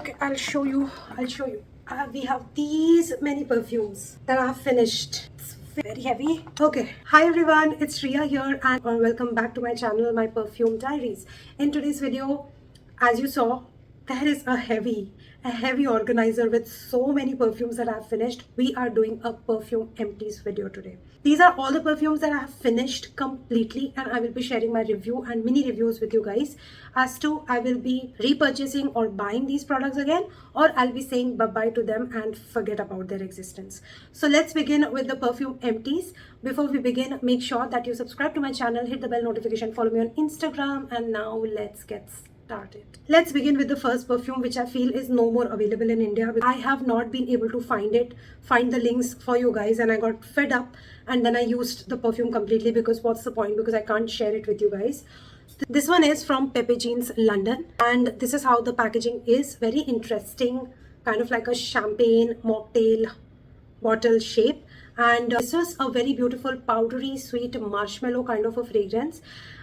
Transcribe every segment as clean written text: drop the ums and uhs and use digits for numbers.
Okay, I'll show you. We have these many perfumes that I have finished. It's very heavy. Okay, hi everyone, it's Riya here and welcome back to my channel, My Perfume Diaries. In today's video, as you saw, there is a heavy organizer with so many perfumes that I have finished. We are doing a perfume empties video today. These are all the perfumes that I have finished completely, and I will be sharing my review and mini reviews with you guys as to I will be repurchasing or buying these products again, or I'll be saying bye-bye to them and forget about their existence. So let's begin with the perfume empties. Before we begin, make sure that you subscribe to my channel, hit the bell notification, follow me on Instagram, and now let's get started. Let's begin with the first perfume, which I feel is no more available in India. I have not been able to find the links for you guys, and I got fed up and then I used the perfume completely because what's the point, because I can't share it with you guys. This one is from Pepe Jeans London, and this is how the packaging is. Very interesting, kind of like a champagne mocktail bottle shape, and this was a very beautiful powdery sweet marshmallow kind of a fragrance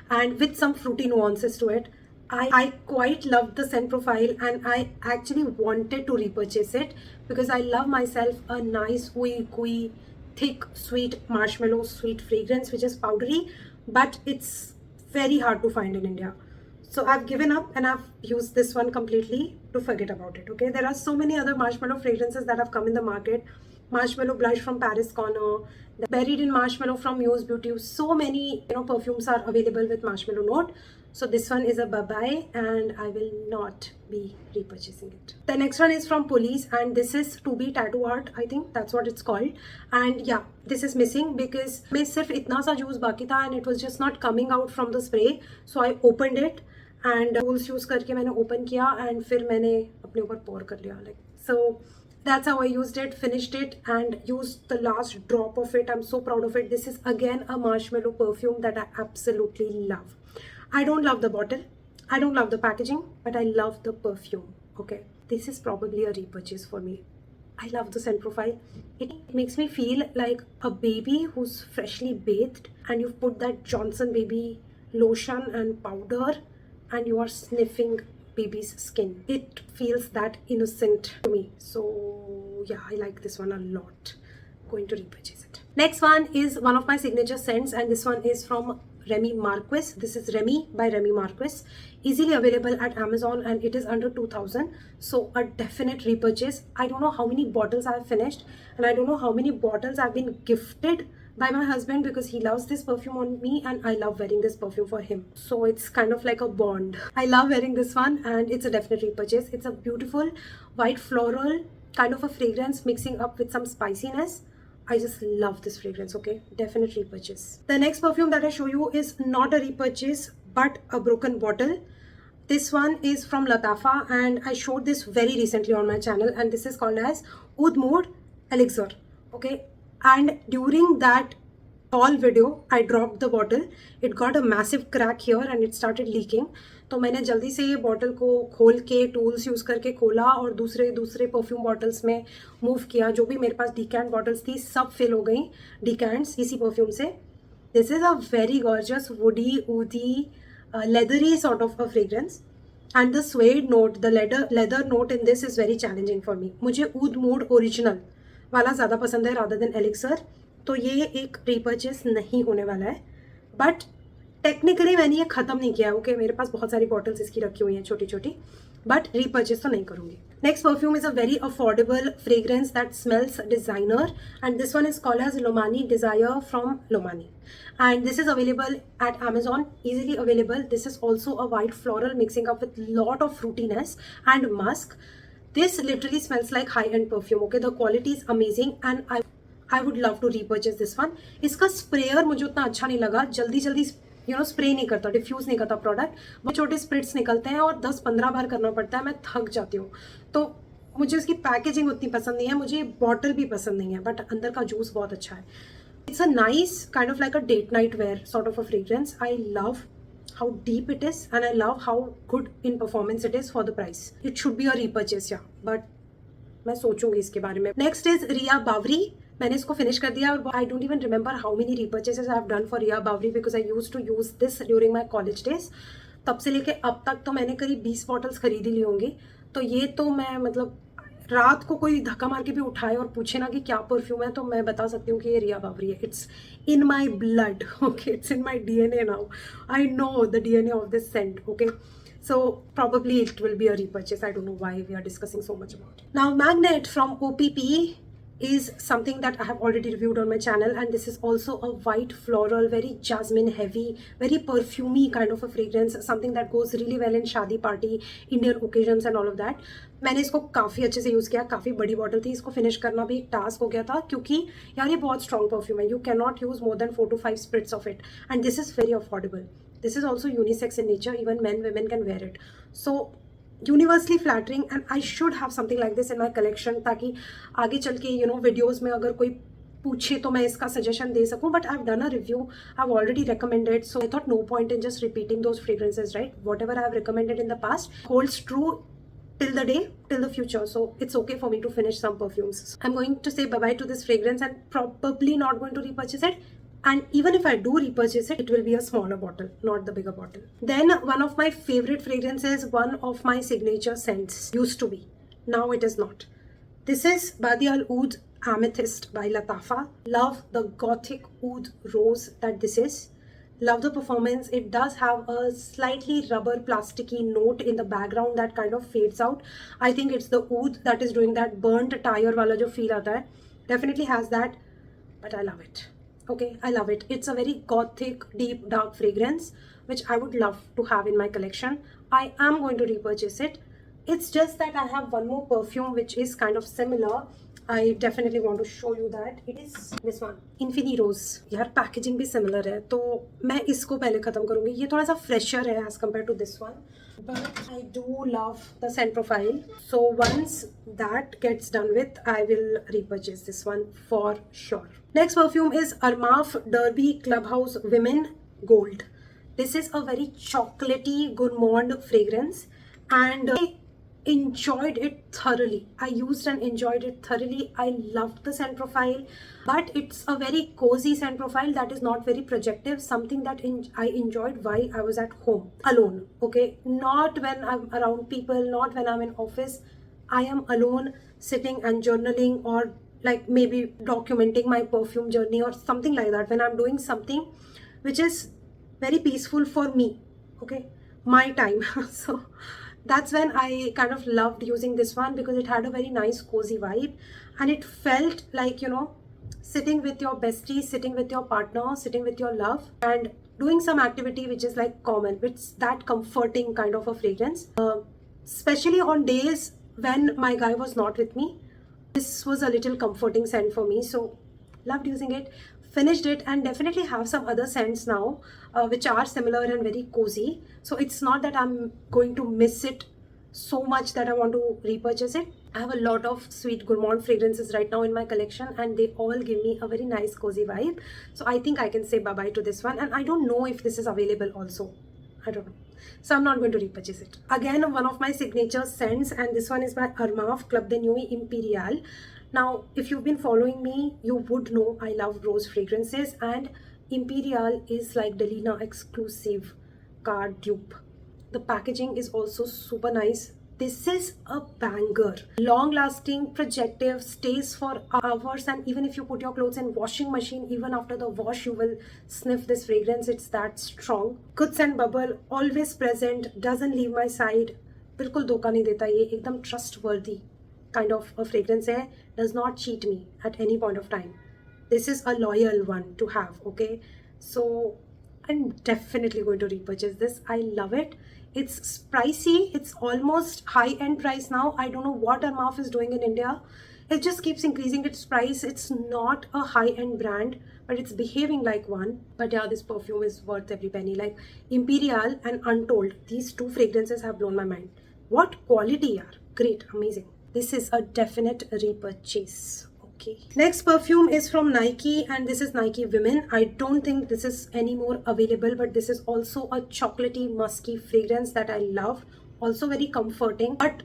and with some fruity nuances to it. I quite loved the scent profile and I actually wanted to repurchase it because I love myself a nice gooey, thick, sweet marshmallow sweet fragrance which is powdery, but it's very hard to find in India. So I've given up and I've used this one completely to forget about it. Okay, there are so many other marshmallow fragrances that have come in the market. Marshmallow Blush from Paris Corner, the Buried in Marshmallow from Muse Beauty. So many perfumes are available with marshmallow note. So this one is a bye-bye and I will not be repurchasing it. The next one is from Police and this is To Be Tattoo Art. I think that's what it's called. And yeah, this is missing because मैं सिर्फ इतना सा juice बाकी था and it was just not coming out from the spray. So I opened it and tools use करके मैंने open किया and फिर मैंने अपने ऊपर pour कर लिया. Like so. That's how I used it, finished it and used the last drop of it. I'm so proud of it. This is again a marshmallow perfume that I absolutely love. I don't love the bottle, I don't love the packaging, but I love the perfume. Okay, this is probably a repurchase for me. I love the scent profile. It makes me feel like a baby who's freshly bathed and you've put that Johnson baby lotion and powder and you are sniffing baby's skin. It feels that innocent to me. So yeah, I like this one a lot. Going to repurchase it. Next one is one of my signature scents and this one is from Remy Marquis. This is Remy by Remy Marquis. Easily available at Amazon and it is under 2000. So a definite repurchase. I don't know how many bottles I have finished and I don't know how many bottles I've been gifted by my husband because he loves this perfume on me and I love wearing this perfume for him. So it's kind of like a bond. I love wearing this one and it's a definite repurchase. It's a beautiful white floral kind of a fragrance mixing up with some spiciness. I just love this fragrance. Okay, definite repurchase. The next perfume that I show you is not a repurchase but a broken bottle. This one is from Latafa and I showed this very recently on my channel and this is called as Oud Mood Elixir. Okay, and during that haul video I dropped the bottle. It got a massive crack here and it started leaking. तो मैंने जल्दी से ये bottle को खोल के tools use करके खोला और दूसरे परफ्यूम बॉटल्स में मूव किया. जो भी मेरे पास डिकैंट बॉटल्स थी सब फिल हो गई डिकैंट्स इसी परफ्यूम से. This is a very gorgeous woody oudy leathery sort of a fragrance and the suede note, the leather note in this is very challenging for me. मुझे Oud Mood ओरिजिनल वाला ज़्यादा पसंद है rather than Elixir. तो ये एक repurchase नहीं होने वाला है. But टेक्निकली मैंने ये ख़त्म नहीं किया. ओके, मेरे पास बहुत सारी बॉटल्स इसकी रखी हुई हैं छोटी छोटी, बट रीपर्चेस तो नहीं करूँगी. Next perfume is a very affordable fragrance that smells designer and this one is called as Lomani Desire from Lomani and this is available at Amazon, easily available. This is also a white floral mixing up with lot of fruitiness and musk. This literally smells like high-end perfume. Okay, the quality is amazing and I would love to repurchase this one. इसका sprayer मुझे उतना अच्छा नहीं लगा. जल्दी spray नहीं करता, diffuse नहीं करता प्रोडक्ट. वो छोटे स्प्रिट्स निकलते हैं और 10-15 बार करना पड़ता है. मैं थक जाती हूँ. तो मुझे इसकी पैकेजिंग उतनी पसंद नहीं है. मुझे बॉटल भी पसंद नहीं है, बट अंदर का जूस बहुत अच्छा है. It's a nice kind of like a date night wear sort of a fragrance. I love how deep it is and I love how good in performance it is for the price. It should be a repurchase, yeah, but मैं सोचूंगी इसके बारे में. Next is Riya Bawri. मैंने इसको finish कर दिया और I don't even remember how many repurchases I have done for Riya Bawri because I used to use this during my college days. तब से लेके अब तक तो मैंने करीब 20 बॉटल्स खरीदी ली होंगी. तो ये तो मैं मतलब रात को कोई धक्का मार के भी उठाए और पूछे ना कि क्या परफ्यूम है, तो मैं बता सकती हूँ कि ये रिया बावरी है. It's in my blood. Okay, it's in my DNA now. I know the DNA of this scent. Okay, so probably it will be a repurchase. I don't know why we are discussing so much about it. Now Magnet from OPP is something that I have already reviewed on my channel, and this is also a white floral, very jasmine heavy, very perfumey kind of a fragrance, something that goes really well in शादी party, Indian occasions and all of that. मैंने इसको काफ़ी अच्छे से use किया, काफ़ी बड़ी bottle थी, इसको फिनिश करना भी एक टास्क हो गया था, क्योंकि यार ये बहुत स्ट्रॉन्ग परफ्यूम है. You can not use more than 4 to 5 स्प्रिट्स of it, and this is very affordable. This is also unisex in nature, even men, women can wear it. So universally flattering, and I should have something like this in my collection, ताकि आगे चल के videos में अगर कोई पूछे तो मैं इसका सजेशन दे सकूं. But I've done a review, I've already recommended, so I thought no point in just repeating those fragrances, right? Whatever I have recommended in the past holds true till the day, till the future, so it's okay for me to finish some perfumes. I'm going to say bye bye to this fragrance and probably not going to repurchase it. And even if I do repurchase it, it will be a smaller bottle, not the bigger bottle. Then one of my favorite fragrances, one of my signature scents, used to be. Now it is not. This is Badi Al Oud Amethyst by Latafa. Love the gothic oud rose that this is. Love the performance. It does have a slightly rubber plasticky note in the background that kind of fades out. I think it's the oud that is doing that burnt tire wala jo feel aata hai. Definitely has that, but I love it. Okay, I love it. It's a very gothic, deep, dark fragrance, which I would love to have in my collection. I am going to repurchase it. It's just that I have one more perfume which is kind of similar. I definitely want to show you that. It is this one, Infinity Rose. यार packaging भी similar है, तो मैं इसको पहले ख़त्म करूँगी. ये थोड़ा सा fresher है as compared to this one. But I do love the scent profile. So once that gets done with, I will repurchase this one for sure. Next perfume is Armaf Derby Clubhouse Women Gold. This is a very chocolatey gourmand fragrance, and I enjoyed it thoroughly. I used and enjoyed it thoroughly. I loved the scent profile, but it's a very cozy scent profile that is not very projective, something that I enjoyed while I was at home alone. Okay, not when I'm around people, not when I'm in office. I am alone sitting and journaling, or like maybe documenting my perfume journey or something like that, when I'm doing something which is very peaceful for me, okay, my time. So that's when I kind of loved using this one, because it had a very nice cozy vibe, and it felt like, sitting with your bestie, sitting with your partner, sitting with your love, and doing some activity which is like common. It's that comforting kind of a fragrance, especially on days when my guy was not with me. This was a little comforting scent for me, so loved using it. Finished it, and definitely have some other scents now which are similar and very cozy. So it's not that I'm going to miss it so much that I want to repurchase it. I have a lot of sweet gourmand fragrances right now in my collection, and they all give me a very nice cozy vibe. So I think I can say bye-bye to this one, and I don't know if this is available also. I don't know. So I'm not going to repurchase it. Again, one of my signature scents, and this one is by Armaf Club de Nuit Imperial. Now, if you've been following me, you would know I love rose fragrances, and Imperial is like Delina exclusive card dupe. The packaging is also super nice. This is a banger. Long lasting, projective, stays for hours, and even if you put your clothes in washing machine, even after the wash, you will sniff this fragrance. It's that strong. Good scent bubble, always present, doesn't leave my side. बिल्कुल धोखा नहीं देता ये, एकदम trustworthy kind of a fragrance hai, does not cheat me at any point of time. This is a loyal one to have, okay? So I'm definitely going to repurchase this. I love it. It's pricey. It's almost high-end price now. I don't know what Armaf is doing in India. It just keeps increasing its price. It's not a high-end brand, but it's behaving like one. But yeah, this perfume is worth every penny. Like Imperial and Untold, these two fragrances have blown my mind. What quality, yaar. Great, amazing. This is a definite repurchase. Okay. Next perfume is from Nike, and this is Nike Women. I don't think this is anymore available, but this is also a chocolatey, musky fragrance that I love. also very comforting, but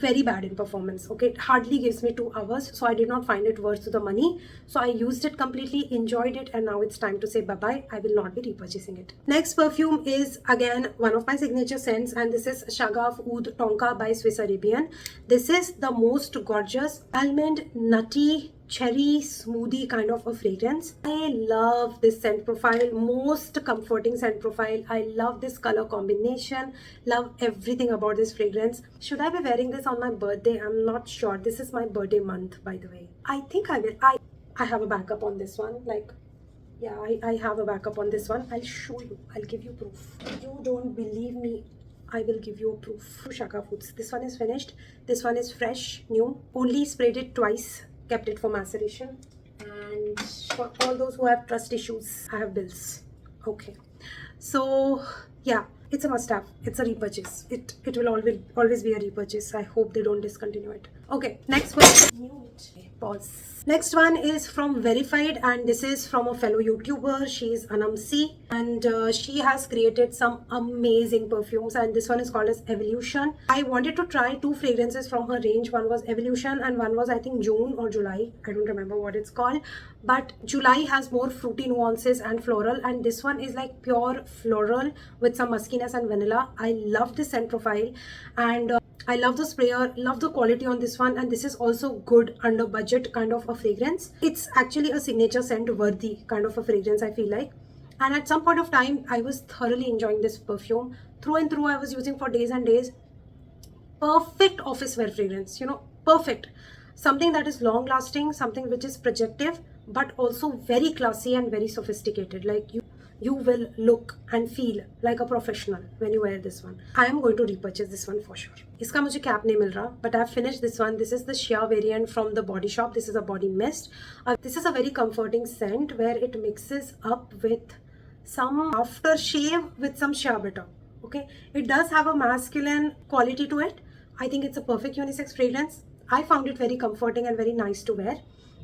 very bad in performance. Okay, it hardly gives me 2 hours, so I did not find it worth the money. So I used it completely, enjoyed it, and now it's time to say bye bye. I will not be repurchasing it. Next perfume is again one of my signature scents, and this is Shagaf Oud Tonka by Swiss Arabian. This is the most gorgeous almond nutty cherry smoothie kind of a fragrance. I love this scent profile, most comforting scent profile. I love this color combination, love everything about this fragrance. Should I be wearing this on my birthday? I'm not sure. This is my birthday month, by the way. I think I will. I have a backup on this one. Like, yeah, I have a backup on this one. I'll show you. I'll give you proof. You don't believe me, I will give you a proof. Shaka Foods. This one is finished. This one is fresh, new. Only sprayed it twice. Kept it for maceration. And for all those who have trust issues, I have bills. Okay. So, yeah. It's a must-have. It's a repurchase. It will always be a repurchase. I hope they don't discontinue it. Okay, next one. Pause. Next one is from Verified, and this is from a fellow YouTuber. She is Anamsi, and she has created some amazing perfumes, and this one is called as Evolution. I wanted to try 2 fragrances from her range. One was Evolution and one was, I think, June or July. I don't remember what it's called, but July has more fruity nuances and floral, and this one is like pure floral with some muskiness and vanilla. I love this scent profile, and I love the sprayer, love the quality on this one, and this is also good under budget kind of a fragrance. It's actually a signature scent worthy kind of a fragrance, I feel like. And at some point of time, I was thoroughly enjoying this perfume. Through and through, I was using for days and days. Perfect office wear fragrance, you know, perfect. Something that is long lasting, something which is projective, but also very classy and very sophisticated. Like you will look and feel like a professional when you wear this one. I am going to repurchase this one for sure. इसका मुझे cap नहीं मिल रहा, but I have finished this one. This is the sheer variant from the Body Shop. This is a body mist. This is a very comforting scent where it mixes up with some aftershave with some shea butter. Okay, it does have a masculine quality to it. I think it's a perfect unisex fragrance. I found it very comforting and very nice to wear.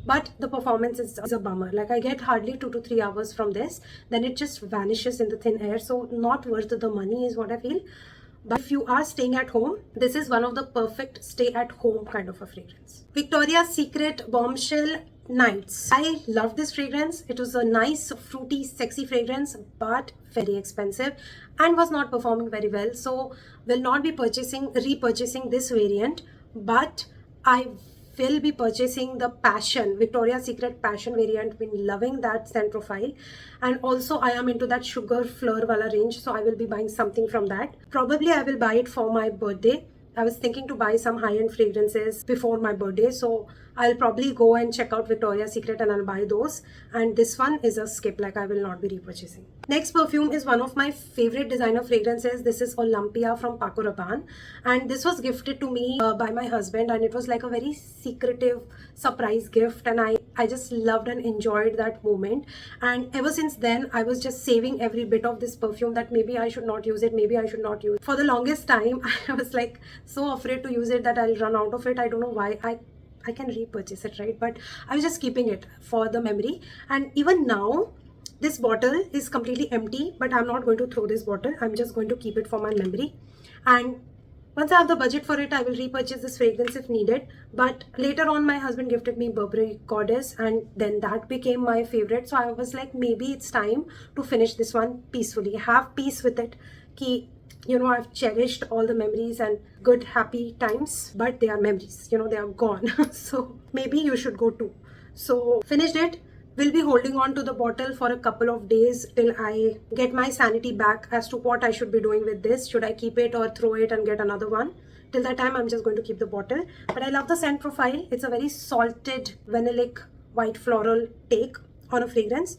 But the performance is a bummer. Like, I get hardly 2 to 3 hours from this. Then it just vanishes in the thin air. So not worth the money is what I feel. But if you are staying at home, this is one of the perfect stay at home kind of a fragrance. Victoria's Secret Bombshell Nights. I love this fragrance. It was a nice, fruity, sexy fragrance, but very expensive and was not performing very well. So will not be repurchasing this variant, but I will be purchasing the Passion, Victoria's Secret Passion variant. Been loving that scent profile, and also I am into that sugar fleur wala range, so I will be buying something from that. Probably I will buy it for my birthday. I was thinking to buy some high-end fragrances before my birthday, so I'll probably go and check out Victoria's Secret and I'll buy those. And this one is a skip, like I will not be repurchasing. Next perfume is one of my favorite designer fragrances. This is Olympia from Paco Rabanne, and this was gifted to me by my husband, and it was like a very secretive surprise gift, and I just loved and enjoyed that moment. And ever since then, I was just saving every bit of this perfume, that maybe I should not use it, maybe I should not use it. For the longest time, I was like so afraid to use it that I'll run out of it. I don't know why. I can repurchase it, right? But I was just keeping it for the memory. And even now, this bottle is completely empty, but I'm not going to throw this bottle. I'm just going to keep it for my memory. And once I have the budget for it, I will repurchase this fragrance if needed. But later on, my husband gifted me Burberry Goddess, and then that became my favorite. So I was like, maybe it's time to finish this one peacefully. Have peace with it. Ki, you know, I've cherished all the memories and good, happy times, but they are memories. You know, they are gone. So maybe you should go too. So finished it. Will be holding on to the bottle for a couple of days till I get my sanity back as to what I should be doing with this. Should I keep it or throw it and get another one? Till that time, I'm just going to keep the bottle. But I love the scent profile. It's a very salted, vanillic, white floral take on a fragrance.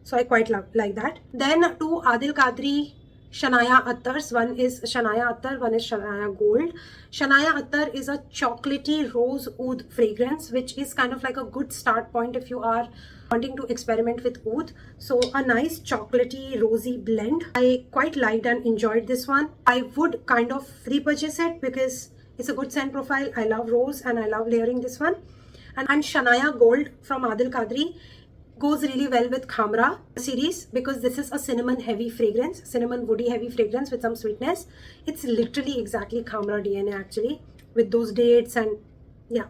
So I quite like that. Then two Adil Kadri Shania Attars. One is Shania Attar, one is Shania Gold. Shania Attar is a chocolatey rose oud fragrance, which is kind of like a good start point if you are wanting to experiment with oud. So a nice chocolatey rosy blend. I quite liked and enjoyed this one. I would kind of repurchase it because it's a good scent profile. I love rose and I love layering this one. And Shania Gold from Adil Kadri goes really well with Khamra series because this is a cinnamon heavy fragrance, cinnamon woody heavy fragrance with some sweetness. It's literally exactly Khamra DNA actually, with those dates and yeah,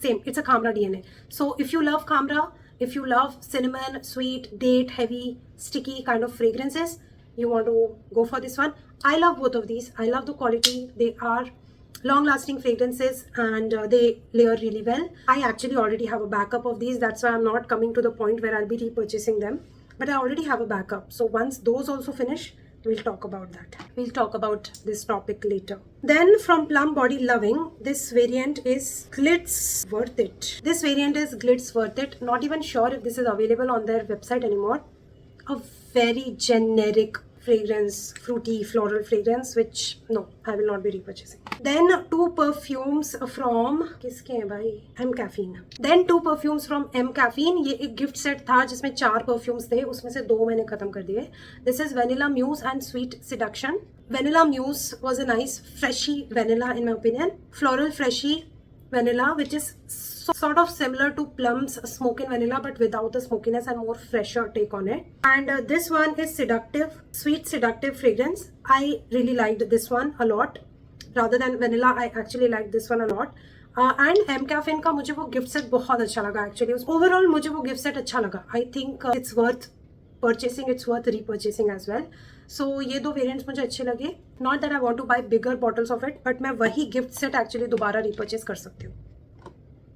same. It's a Khamra DNA. So if you love Khamra, if you love cinnamon, sweet, date heavy, sticky kind of fragrances, you want to go for this one. I love both of these. I love the quality. They are long lasting fragrances and they layer really well. I actually already have a backup of these. That's why I'm not coming to the point where I'll be repurchasing them. But I already have a backup. So once those also finish, we'll talk about that. We'll talk about this topic later. Then from Plum Body Loving, this variant is Glitz Worth It. This variant is Glitz Worth It. Not even sure if this is available on their website anymore. A very generic fragrance, fruity floral fragrance, which no, I will not be repurchasing. Then two perfumes from किसके हैं भाई? M Caffeine. Then two perfumes from M Caffeine. ये एक gift set था जिसमें 4 perfumes थे, उसमें से 2 मैंने खत्म कर दिए. This is Vanilla Muse and Sweet Seduction. Vanilla Muse was a nice freshy vanilla in my opinion. Floral freshy vanilla, which is sort of similar to Plum's Smoke and Vanilla but without the smokiness and more fresher take on it. And this one is Seductive, Sweet Seductive fragrance. I really liked this one a lot. Rather than Vanilla, I actually liked this one a lot. And M Caffeine का मुझे वो gift set बहुत अच्छा लगा actually. Overall मुझे वो gift set अच्छा लगा. I think it's worth purchasing, it's worth repurchasing as well. So ये दो वेरिएंट्स मुझे अच्छे लगे. Not that I want to buy bigger bottles of it, but मैं वही गिफ्ट सेट एक्चुअली दोबारा रिपर्चेस कर सकती हूँ.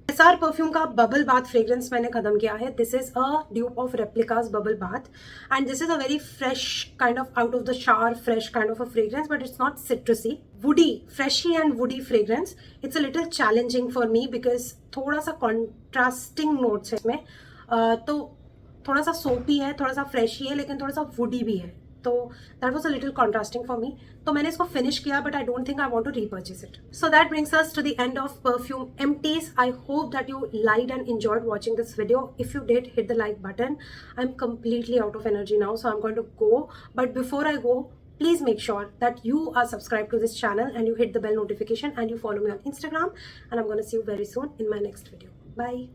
SR परफ्यूम का बबल बाथ फ्रेग्रेंस मैंने खत्म किया है. This is a dupe of replicas bubble bath and this is a very fresh kind of out of the shower fresh kind of a fragrance, but it's not सिट्रसी, woody, freshie and woody fragrance. It's a little challenging for me because थोड़ा सा contrasting notes है इसमें. तो थोड़ा सा सोपी है, थोड़ा सा फ्रेशी है, लेकिन थोड़ा सा वुडी भी है. तो that was a little contrasting for me. तो मैंने इसको फिनिश किया but I don't think I want to repurchase it. So that brings us to the end of perfume empties. I hope that you liked and enjoyed watching this video. If you did, hit the like button. I'm completely out of energy now, so I'm going to go. But before I go, please make sure that you are subscribed to this channel and you hit the bell notification and you follow me on Instagram. And I'm going to see you very soon in my next video. Bye.